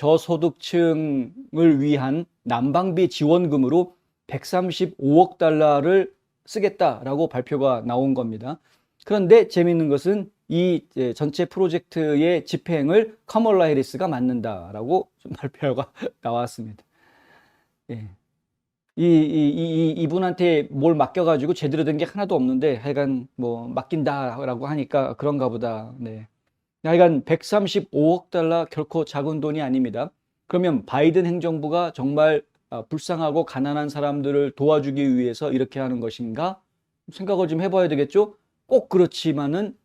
저소득층을 위한 난방비 지원금으로 135억 달러를 쓰겠다라고 발표가 나온 겁니다. 그런데 재미있는 것은 이 전체 프로젝트의 집행을 카멀라 해리스가 맡는다라고 발표가 나왔습니다. 예. 이분한테 뭘 맡겨가지고 제대로 된 게 하나도 없는데 하여간 뭐 맡긴다라고 하니까 그런가 보다. 네. 하여간 135억 달러 결코 작은 돈이 아닙니다. 그러면 바이든 행정부가 정말 불쌍하고 가난한 사람들을 도와주기 위해서 이렇게 하는 것인가? 생각을 좀 해봐야 되겠죠? 꼭 그렇지만은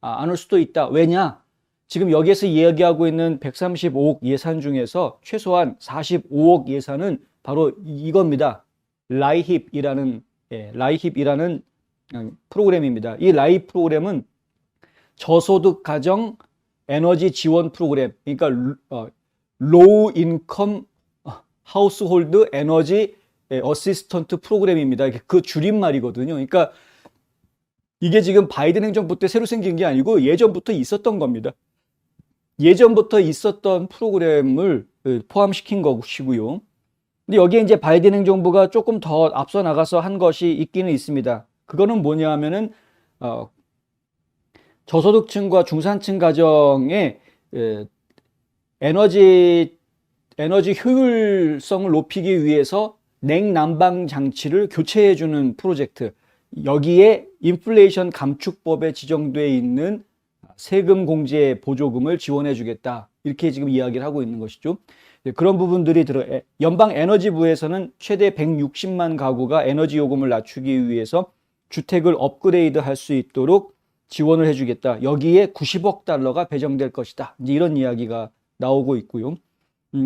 안 올 수도 있다. 왜냐? 지금 여기에서 이야기하고 있는 135억 예산 중에서 최소한 45억 예산은 바로 이겁니다. 라이힙이라는 프로그램입니다. 이 라이힙 프로그램은 저소득 가정 에너지 지원 프로그램, 그러니까 로우 인컴 하우스홀드 에너지 어시스턴트 프로그램입니다. 그 줄임말이거든요. 그러니까 이게 지금 바이든 행정부 때 새로 생긴 게 아니고 예전부터 있었던 겁니다. 예전부터 있었던 프로그램을 포함시킨 것이고요. 근데 여기에 이제 바이든 행정부가 조금 더 앞서 나가서 한 것이 있기는 있습니다. 그거는 뭐냐 하면은 저소득층과 중산층 가정의 에너지 효율성을 높이기 위해서 냉난방 장치를 교체해 주는 프로젝트. 여기에 인플레이션 감축법에 지정되어 있는 세금 공제 보조금을 지원해 주겠다. 이렇게 지금 이야기를 하고 있는 것이죠. 그런 부분들이 연방 에너지부에서는 최대 160만 가구가 에너지 요금을 낮추기 위해서 주택을 업그레이드 할 수 있도록 지원을 해주겠다. 여기에 90억 달러가 배정될 것이다. 이제 이런 이야기가 나오고 있고요.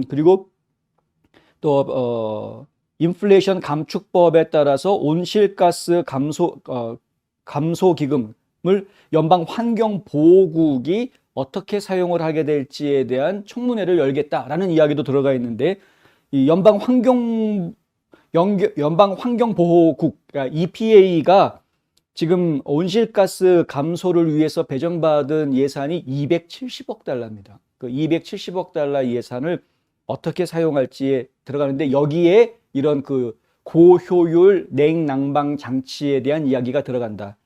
그리고 또 인플레이션 감축법에 따라서 온실가스 감소 기금을 연방 환경보호국이 어떻게 사용을 하게 될지에 대한 청문회를 열겠다라는 이야기도 들어가 있는데, 이 연방 환경보호국, 그러니까 EPA가 지금 온실가스 감소를 위해서 배정받은 예산이 270억 달러입니다. 그 270억 달러 예산을 어떻게 사용할지에 들어가는데, 여기에 이런 그 고효율 냉난방 장치에 대한 이야기가 들어간다.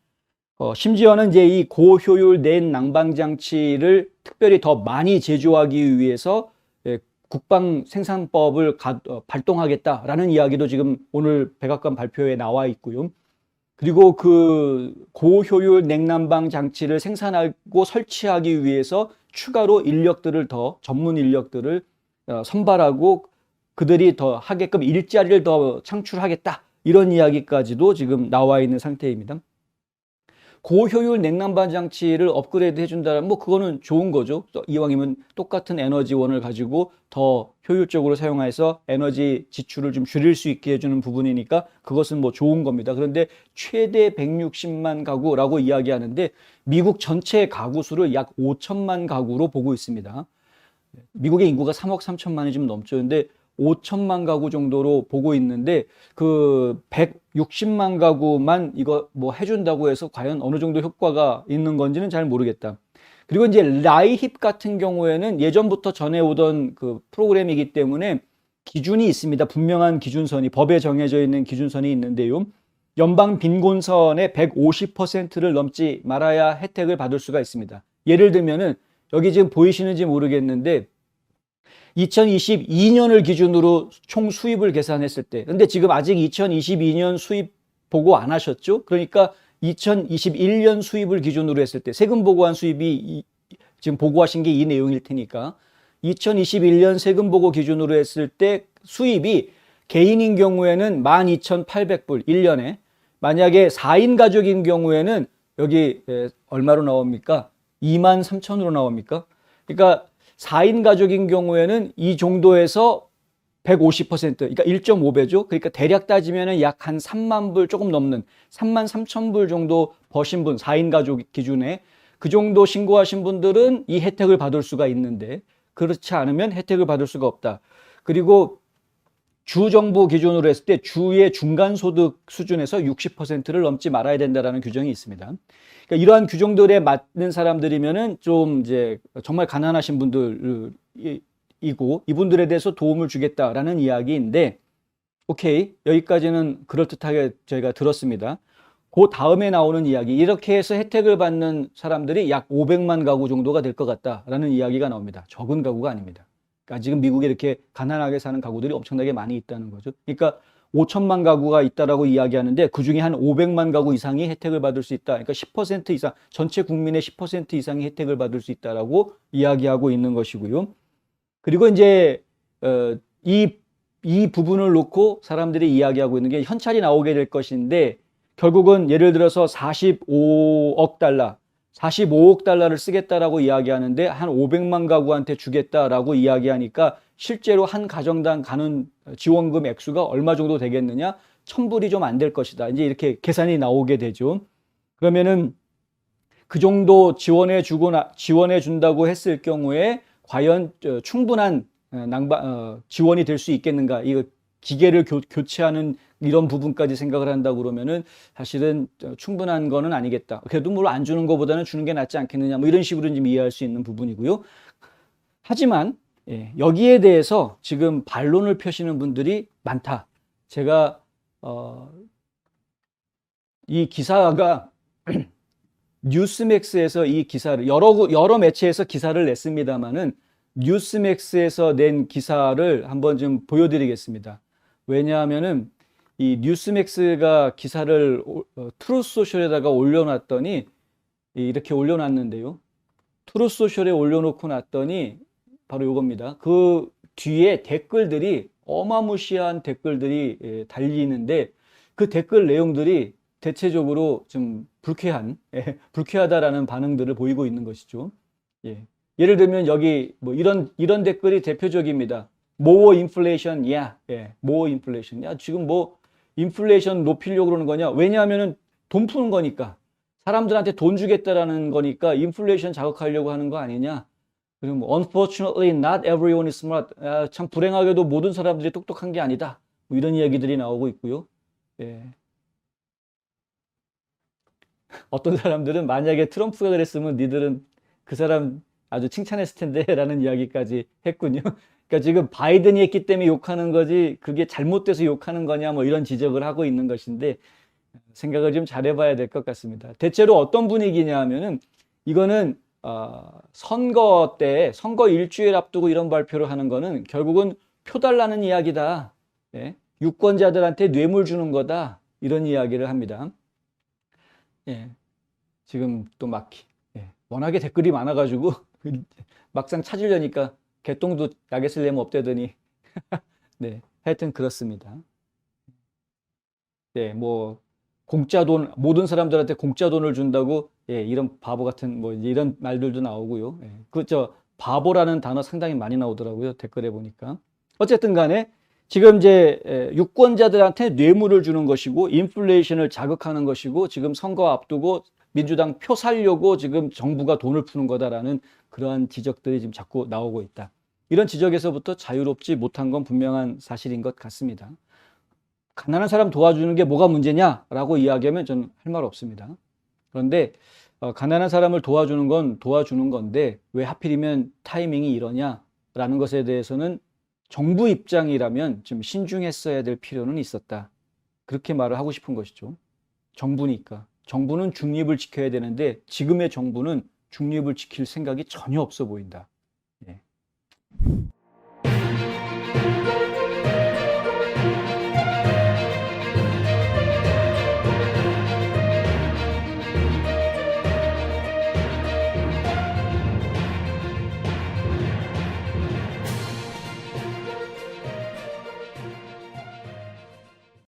심지어는 이제 이 고효율 냉난방 장치를 특별히 더 많이 제조하기 위해서 국방 생산법을 발동하겠다라는 이야기도 지금 오늘 백악관 발표에 나와 있고요. 그리고 그 고효율 냉난방 장치를 생산하고 설치하기 위해서 추가로 전문 인력들을 선발하고 그들이 더 하게끔 일자리를 더 창출하겠다. 이런 이야기까지도 지금 나와 있는 상태입니다. 고효율 냉난방 장치를 업그레이드 해준다면 뭐 그거는 좋은 거죠. 이왕이면 똑같은 에너지원을 가지고 더 효율적으로 사용해서 에너지 지출을 좀 줄일 수 있게 해주는 부분이니까 그것은 뭐 좋은 겁니다. 그런데 최대 160만 가구라고 이야기하는데 미국 전체 가구 수를 약 5천만 가구로 보고 있습니다. 미국의 인구가 3억 3천만이 좀 넘죠. 근데 5천만 가구 정도로 보고 있는데 그 160만 가구만 이거 뭐 해준다고 해서 과연 어느 정도 효과가 있는 건지는 잘 모르겠다. 그리고 이제 라이힙 같은 경우에는 예전부터 전해오던 그 프로그램이기 때문에 기준이 있습니다. 분명한 기준선이, 법에 정해져 있는 기준선이 있는데요. 연방 빈곤선의 150%를 넘지 말아야 혜택을 받을 수가 있습니다. 예를 들면은 여기 지금 보이시는지 모르겠는데 2022년을 기준으로 총 수입을 계산했을 때, 근데 지금 아직 2022년 수입 보고 안 하셨죠? 그러니까 2021년 수입을 기준으로 했을 때, 세금 보고한 수입이 지금 보고하신 게 이 내용일 테니까 2021년 세금 보고 기준으로 했을 때 수입이 개인인 경우에는 12,800불 1년에, 만약에 4인 가족인 경우에는 여기 얼마로 나옵니까? 23,000으로 나옵니까? 그러니까 4인 가족인 경우에는 이 정도에서 150%, 그러니까 1.5배죠. 그러니까 대략 따지면 약 한 3만 불 조금 넘는 3만 3천 불 정도 버신 분, 4인 가족 기준에 그 정도 신고하신 분들은 이 혜택을 받을 수가 있는데, 그렇지 않으면 혜택을 받을 수가 없다. 그리고 주 정부 기준으로 했을 때 주의 중간 소득 수준에서 60%를 넘지 말아야 된다라는 규정이 있습니다. 그러니까 이러한 규정들에 맞는 사람들이면은 좀 이제 정말 가난하신 분들 이고 이분들에 대해서 도움을 주겠다라는 이야기인데, 오케이, 여기까지는 그럴듯하게 저희가 들었습니다. 그 다음에 나오는 이야기, 이렇게 해서 혜택을 받는 사람들이 약 500만 가구 정도가 될 것 같다라는 이야기가 나옵니다. 적은 가구가 아닙니다. 그러니까 지금 미국에 이렇게 가난하게 사는 가구들이 엄청나게 많이 있다는 거죠. 그러니까 5천만 가구가 있다라고 이야기하는데 그중에 한 500만 가구 이상이 혜택을 받을 수 있다. 그러니까 10% 이상, 전체 국민의 10% 이상이 혜택을 받을 수 있다라고 이야기하고 있는 것이고요. 그리고 이제 이 부분을 놓고 사람들이 이야기하고 있는 게 현찰이 나오게 될 것인데, 결국은 예를 들어서 45억 달러, 45억 달러를 쓰겠다라고 이야기하는데 한 500만 가구한테 주겠다라고 이야기하니까 실제로 한 가정당 가는 지원금 액수가 얼마 정도 되겠느냐? 1000불이 좀 안 될 것이다. 이제 이렇게 계산이 나오게 되죠. 그러면은 그 정도 지원해 준다고 했을 경우에 과연 충분한 지원이 될 수 있겠는가? 이거 기계를 교체하는 이런 부분까지 생각을 한다고 그러면은 사실은 충분한 거는 아니겠다. 그래도 뭘 안 주는 것보다는 주는 게 낫지 않겠느냐. 뭐 이런 식으로 좀 이해할 수 있는 부분이고요. 하지만 여기에 대해서 지금 반론을 펴시는 분들이 많다. 제가 이 기사가 뉴스맥스에서 이 기사를 여러 매체에서 기사를 냈습니다만은 뉴스맥스에서 낸 기사를 한번 좀 보여드리겠습니다. 왜냐하면은 이 뉴스맥스가 기사를 트루소셜에다가 올려놨더니 이렇게 올려놨는데요. 트루소셜에 올려놓고 났더니 바로 이겁니다. 그 뒤에 댓글들이 어마무시한 댓글들이 달리는데 그 댓글 내용들이 대체적으로 좀 불쾌하다라는 반응들을 보이고 있는 것이죠. 예를 들면 여기 뭐 이런 댓글이 대표적입니다. More inflation, yeah. More inflation. 야, 지금 뭐 인플레이션 높이려고 그러는 거냐? 왜냐하면은 돈 푸는 거니까. 사람들한테 돈 주겠다라는 거니까 인플레이션 자극하려고 하는 거 아니냐? 그리고 뭐 unfortunately not everyone is smart. 참 불행하게도 모든 사람들이 똑똑한 게 아니다. 뭐 이런 이야기들이 나오고 있고요. 어떤 사람들은 만약에 트럼프가 그랬으면 니들은 그 사람 아주 칭찬했을 텐데 라는 이야기까지 했군요. 그러니까 지금 바이든이 했기 때문에 욕하는 거지 그게 잘못돼서 욕하는 거냐 뭐 이런 지적을 하고 있는 것인데, 생각을 좀 잘해봐야 될 것 같습니다. 대체로 어떤 분위기냐 하면은 이거는 선거 때 선거 일주일 앞두고 이런 발표를 하는 거는 결국은 표 달라는 이야기다. 유권자들한테 뇌물 주는 거다. 이런 이야기를 합니다. 지금 또 워낙에 댓글이 많아가지고 막상 찾으려니까 개똥도 약에 쓸려면 없대더니 하여튼 그렇습니다. 뭐 공짜 돈, 모든 사람들한테 공짜 돈을 준다고 이런 바보 같은 뭐 이런 말들도 나오고요. 그저 바보라는 단어 상당히 많이 나오더라고요. 댓글에 보니까. 어쨌든 간에 지금 이제 유권자들한테 뇌물을 주는 것이고 인플레이션을 자극하는 것이고 지금 선거 앞두고 민주당 표 살려고 지금 정부가 돈을 푸는 거다라는 그러한 지적들이 지금 자꾸 나오고 있다. 이런 지적에서부터 자유롭지 못한 건 분명한 사실인 것 같습니다. 가난한 사람 도와주는 게 뭐가 문제냐라고 이야기하면 저는 할 말 없습니다. 그런데 가난한 사람을 도와주는 건 도와주는 건데 왜 하필이면 타이밍이 이러냐라는 것에 대해서는 정부 입장이라면 좀 신중했어야 될 필요는 있었다. 그렇게 말을 하고 싶은 것이죠. 정부니까. 정부는 중립을 지켜야 되는데 지금의 정부는 중립을 지킬 생각이 전혀 없어 보인다.